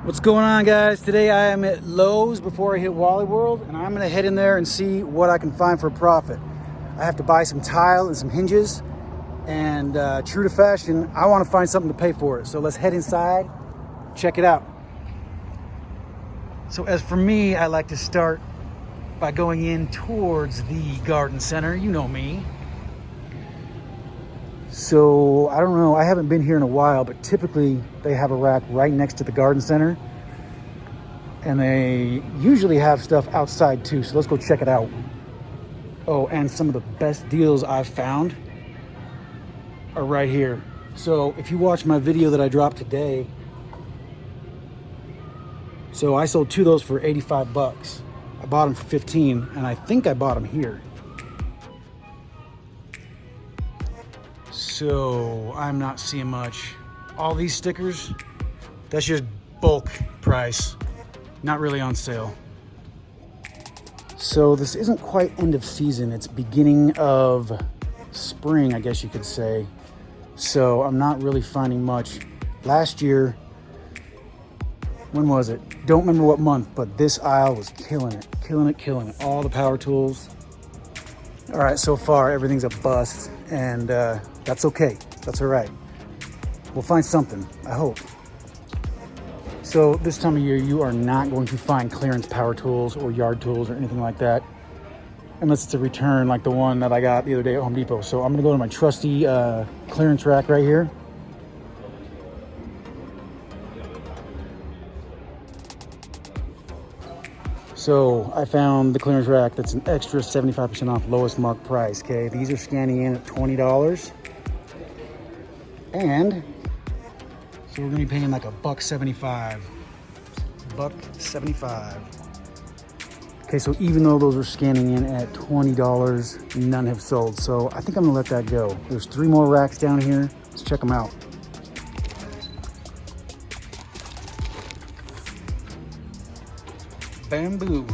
What's going on, guys? Today I am at Lowe's before I hit Wally World, and I'm gonna head in there and see what I can find for a profit. I have to buy some tile and some hinges, and true to fashion, I want to find something to pay for it. So let's head inside, check it out. So as for me, I like to start by going in towards the garden center. You know me. So I don't know, I haven't been here in a while, but typically they have a rack right next to the garden center, and they usually have stuff outside too. So let's go check it out. Oh, and some of the best deals I've found are right here. So if you watch my video that I dropped today, so I sold two of those for 85 bucks. I bought them for 15, and I think I bought them here. So I'm not seeing much. All these stickers, that's just bulk price, not really on sale. So this isn't quite end of season, it's beginning of spring, I guess you could say. So I'm not really finding much. Last year, when was it? Don't remember what month, but this aisle was killing it, killing it, killing it. All the power tools. All right, so far everything's a bust, and that's okay. That's all right. We'll find something, I hope. So this time of year, you are not going to find clearance power tools or yard tools or anything like that, unless it's a return like the one that I got the other day at Home Depot. So I'm gonna go to my trusty clearance rack right here. So I found the clearance rack that's an extra 75% off lowest mark price, okay? These are scanning in at $20. And so we're gonna be paying like $1.75. $1.75. Okay, so even though those are scanning in at $20, none have sold. So I think I'm gonna let that go. There's 3 more racks down here. Let's check them out. Bamboo.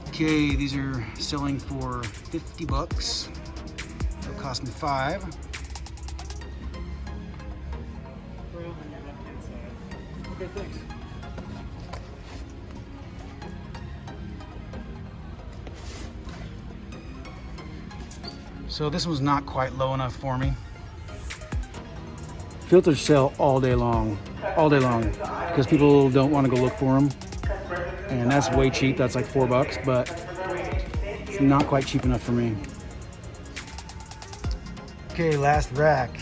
Okay, these are selling for 50 bucks. It'll cost me 5. Okay, thanks. So this one's not quite low enough for me. Filters sell all day long, because people don't want to go look for them, and that's way cheap. That's like 4 bucks, but it's not quite cheap enough for me. Okay, last rack.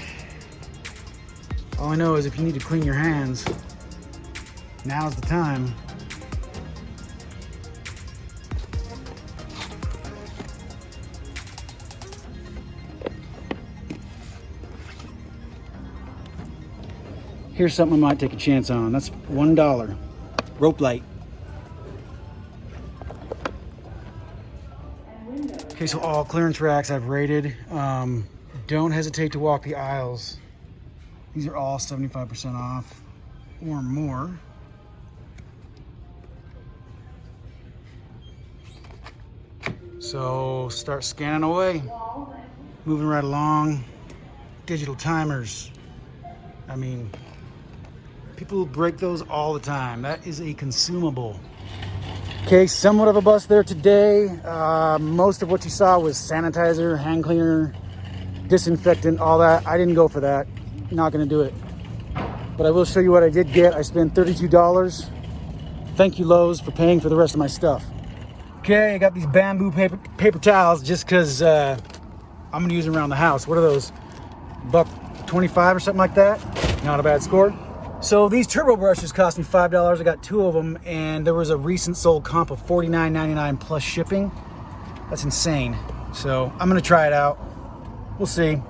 All I know is if you need to clean your hands, now's the time. Here's something I might take a chance on. That's $1. Rope light. Okay, so all clearance racks I've rated. Don't hesitate to walk the aisles. These are all 75% off or more. So start scanning away. Moving right along. Digital timers. I mean, people break those all the time. That is a consumable. Okay, somewhat of a bust there today. Most of what you saw was sanitizer, hand cleaner, disinfectant, all that. I didn't go for that. Not gonna do it. But I will show you what I did get. I spent $32. Thank you, Lowe's, for paying for the rest of my stuff. Okay, I got these bamboo paper towels just because I'm gonna use them around the house. What are those? $1.25 or something like that? Not a bad score. So these turbo brushes cost me $5. I got 2 of them, and there was a recent sold comp of $49.99 plus shipping. That's insane. So I'm gonna try it out. We'll see.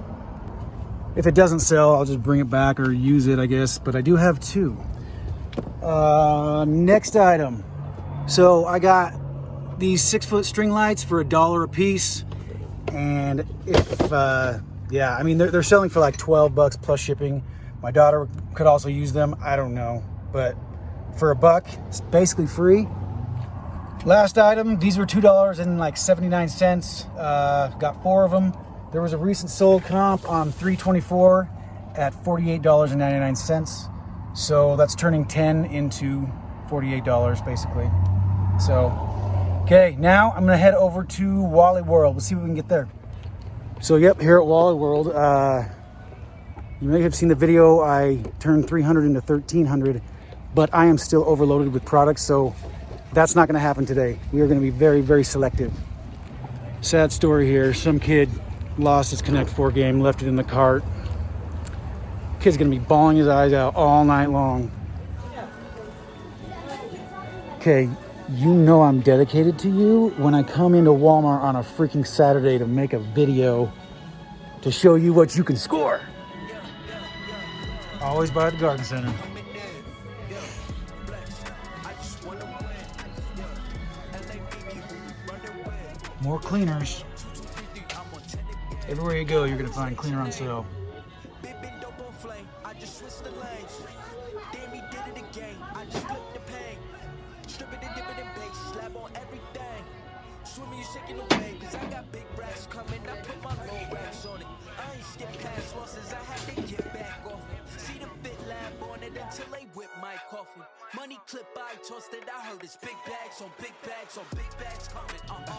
If it doesn't sell, I'll just bring it back or use it, I guess. But I do have 2. Next item. So I got these 6-foot string lights for $1 a piece, and if yeah, I mean they're selling for like 12 bucks plus shipping. My daughter could also use them. I don't know, but for $1, it's basically free. Last item, these were $2.79. Got 4 of them. There was a recent sold comp on $3.24, at $48.99. So that's turning 10 into $48 basically. So, okay, now I'm gonna head over to Wally World. We'll see what we can get there. So yep, here at Wally World, you may have seen the video. I turned 300 into 1300, but I am still overloaded with products, so that's not gonna happen today. We are gonna be very, very selective. Sad story here. Some kid lost his Connect 4 game, left it in the cart. Kid's gonna be bawling his eyes out all night long. Okay, you know I'm dedicated to you when I come into Walmart on a freaking Saturday to make a video to show you what you can score. Always by the garden center. More cleaners. Everywhere you go, you're gonna find cleaner on sale.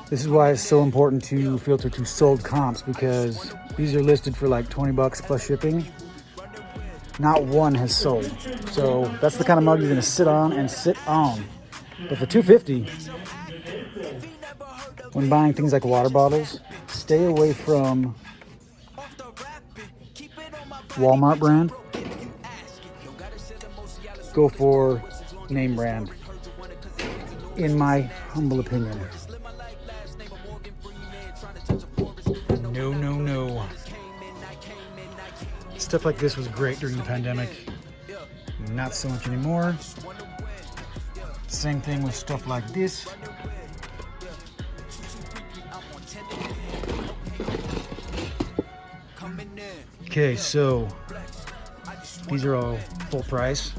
This is why it's so important to filter to sold comps, because these are listed for like 20 bucks plus shipping. Not one has sold. So that's the kind of mug you're gonna sit on and sit on. But for $2.50, when buying things like water bottles, stay away from Walmart brand. Go for name brand, in my humble opinion. No, no, no. Stuff like this was great during the pandemic. Not so much anymore. Same thing with stuff like this. Okay, so these are all full price,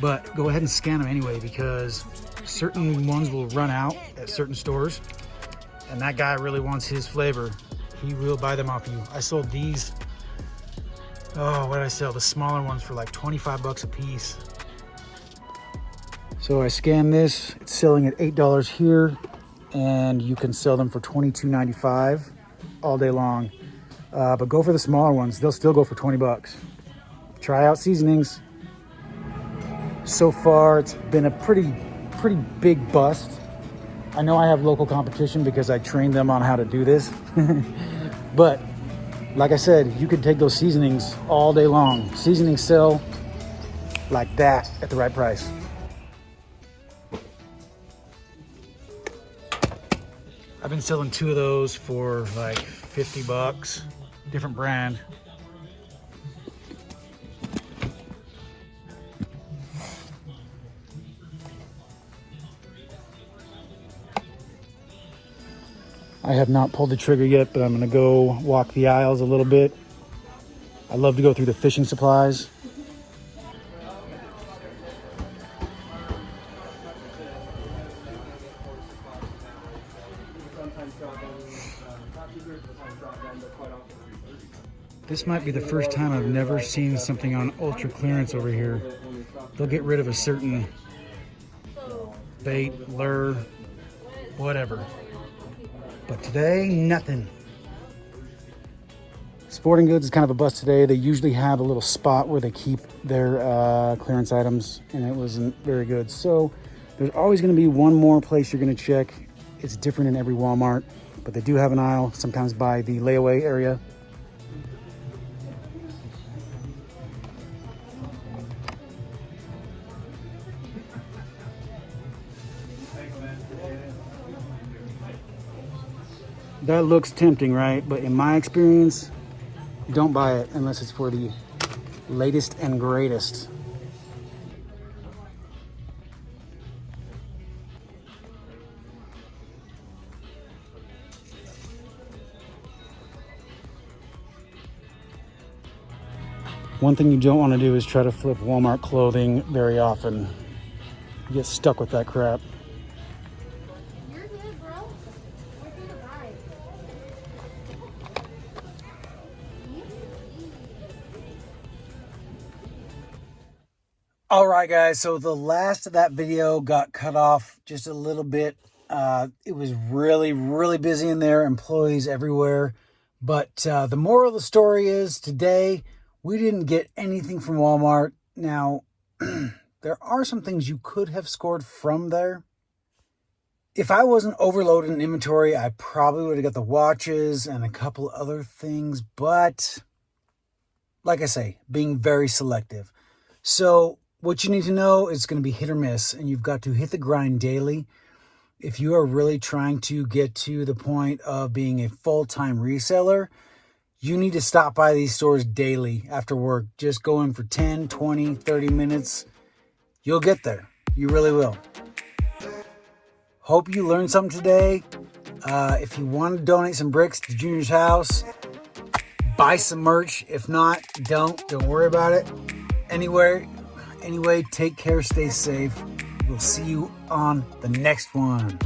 but go ahead and scan them anyway, because certain ones will run out at certain stores, and that guy really wants his flavor. He will buy them off you. I sold these, oh, what did I sell? The smaller ones for like 25 bucks a piece. So I scanned this, it's selling at $8 here, and you can sell them for $22.95 all day long. But go for the smaller ones, they'll still go for 20 bucks. Try out seasonings. So far, it's been a pretty big bust. I know I have local competition because I trained them on how to do this. But like I said, you could take those seasonings all day long. Seasonings sell like that at the right price. I've been selling 2 of those for like 50 bucks, different brand. I have not pulled the trigger yet, but I'm gonna go walk the aisles a little bit. I love to go through the fishing supplies. This might be the first time I've never seen something on ultra clearance over here. They'll get rid of a certain bait, lure, whatever. But today, nothing. Sporting Goods is kind of a bust today. They usually have a little spot where they keep their clearance items, and it wasn't very good. So there's always gonna be one more place you're gonna check. It's different in every Walmart, but they do have an aisle, sometimes by the layaway area. That looks tempting, right? But in my experience, don't buy it unless it's for the latest and greatest. One thing you don't want to do is try to flip Walmart clothing very often. You get stuck with that crap. You're good, bro. We're gonna buy it. All right, guys. So the last of that video got cut off just a little bit. It was really, really busy in there, employees everywhere. But the moral of the story is today we didn't get anything from Walmart. Now, there are some things you could have scored from there. If I wasn't overloaded in inventory, I probably would have got the watches and a couple other things. But like I say, being very selective. So what you need to know is going to be hit or miss, and you've got to hit the grind daily. If you are really trying to get to the point of being a full-time reseller, you need to stop by these stores daily after work. Just go in for 10, 20, 30 minutes. You'll get there. You really will. Hope you learned something today. If you want to donate some bricks to Junior's house, buy some merch. If not, don't worry about it. Anyway, take care, stay safe. We'll see you on the next one.